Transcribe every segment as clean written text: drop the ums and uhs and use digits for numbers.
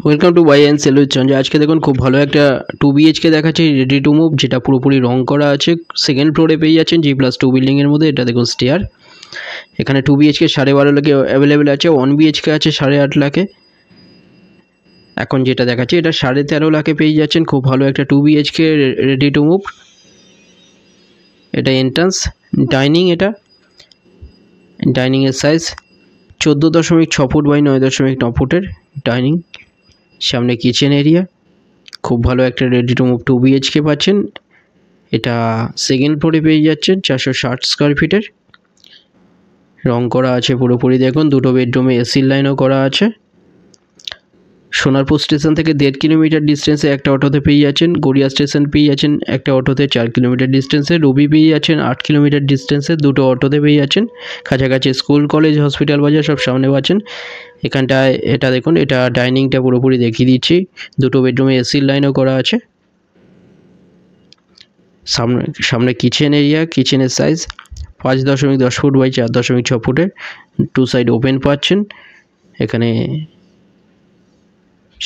Welcome to buy and sell with Sanjay. আজকে দেখুন খুব ভালো একটা 2BHK দেখাচ্ছে, রেডি টু মুভ, যেটা পুরোপুরি রং করা আছে। সেকেন্ড ফ্লোরে পেয়ে যাচ্ছেন G+2 বিল্ডিংয়ের মধ্যে। এটা দেখুন স্টেয়ার। এখানে 2BHK 12.5 লাখে অ্যাভেলেবেল আছে। 1BHK আছে 8.5 লাখে। এখন যেটা দেখাচ্ছে এটা 13.5 লাখে পেয়ে যাচ্ছেন। খুব ভালো একটা 2BHK রেডি টু মুভ। এটা এন্ট্রান্স ডাইনিং। এটা ডাইনিংয়ের সাইজ 14.6 ফুট বাই 9.9 ফুটের ডাইনিং। সামনে কিচেন এরিয়া। খুব ভালো একটা রেডি টু মুভ 2BHK পাচ্ছেন। এটা সেকেন্ড ফ্লোরে পেয়ে যাচ্ছেন 460 স্কোয়ার ফিটের। রং করা আছে পুরোপুরি। দেখুন দুটো বেডরুমে এসির লাইনও করা আছে। সোনারপুর স্টেশন থেকে 1.5 কিলোমিটার ডিস্টেন্সে একটা অটোতে পেয়ে যাচ্ছেন। গড়িয়া স্টেশন পেয়ে যাচ্ছেন একটা অটোতে 4 কিলোমিটার ডিস্টেন্সে। রবি পেয়ে যাচ্ছেন 8 কিলোমিটার ডিস্টেন্সে, দুটো অটোতে পেয়ে যাচ্ছেন। কাছাকাছি স্কুল, কলেজ, হসপিটাল, বাজার সব সামনে পাচ্ছেন। এখানটায় এটা দেখুন, এটা ডাইনিংটা পুরোপুরি দেখিয়ে দিচ্ছি। দুটো বেডরুমে এসির লাইনও করা আছে। সামনে কিচেন এরিয়া। কিচেনের সাইজ 5.10 ফুট বাই 4.6 ফুটের। 2 সাইড ওপেন পাচ্ছেন। এখানে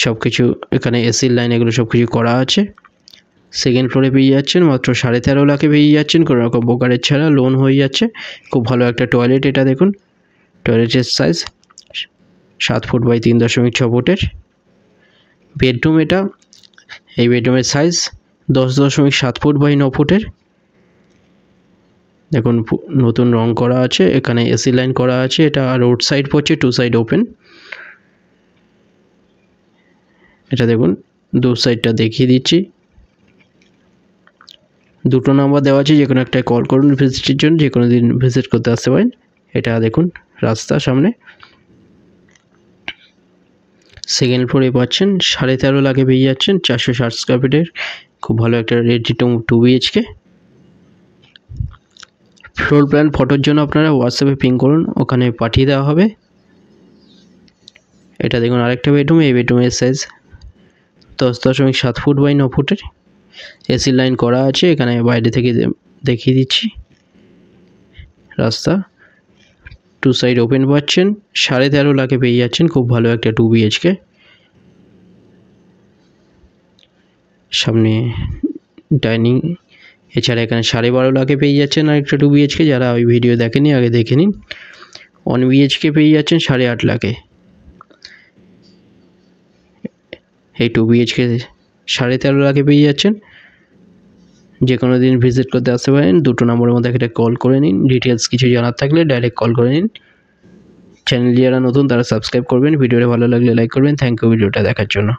সব কিছু, এখানে এসির লাইন এগুলো সব কিছু করা আছে। সেকেন্ড ফ্লোরে পেয়ে যাচ্ছেন মাত্র 13.5 লাখে পেয়ে যাচ্ছেন, কোনো রকম ব্রোকারেজ ছাড়া, লোন হয়ে যাচ্ছে। খুব ভালো একটা টয়লেট। এটা দেখুন টয়লেটের সাইজ 7 ফুট বাই 3.6 ফুটের। বেডরুম এটা, এই বেডরুমের সাইজ 10.7 ফুট বাই 9 ফুটের। দেখুন নতুন রং করা আছে। এখানে এসি লাইন করা আছে। এটা রোড সাইড পড়ছে, 2 সাইড ওপেন। এটা দেখুন দু সাইডটা দেখিয়ে দিচ্ছি। দুটো নাম্বার দেওয়া আছে, যে কোনো একটা কল করুন ভিজিটের জন্য, যে কোনো দিন ভিজিট করতে আসতে পারেন। এটা দেখুন রাস্তা সামনে। সেকেন্ড ফ্লোরে পাচ্ছেন 13.5 লাখে পেয়ে যাচ্ছেন 460 স্কোয়ার ফিটের। খুব ভালো একটা ready to move 2BHK। Floor plan ফটোর জন্য আপনারা হোয়াটসঅ্যাপে পিং করুন, ওখানে পাঠিয়ে দেওয়া হবে। এটা দেখুন আরেকটা বেডরুম। এই বেডরুমের সাইজ 10.7 ফুট বাই 9 ফুটের। এসি লাইন করা আছে। এখানে বাইরে থেকে দেখিয়ে দিচ্ছি রাস্তা। 2 সাইড ওপেন পাচ্ছেন। 13.5 লাখে পেয়ে যাচ্ছেন। খুব ভালো একটা 2BHK। সামনে ডাইনিং। এছাড়া এখানে 12.5 লাখে পেয়ে যাচ্ছেন আরেকটা 2BHK। যারা ওই ভিডিও দেখেনি আগে দেখে নিন। 1BHK পেয়ে যাচ্ছেন 8.5 লাখে। এই 2BHK 13.5 লাখে পেয়ে যাচ্ছেন। যে কোনো দিন ভিজিট করতে আসতে পারেন। দুটো নম্বরের মধ্যে একটা কল করে নিন। ডিটেলস কিছু জানার থাকলে ডাইরেক্ট কল করে নিন। চ্যানেল যারা নতুন তারা সাবস্ক্রাইব করবেন। ভিডিওটা ভালো লাগলে লাইক করবেন। থ্যাংক ইউ ভিডিওটা দেখার জন্য।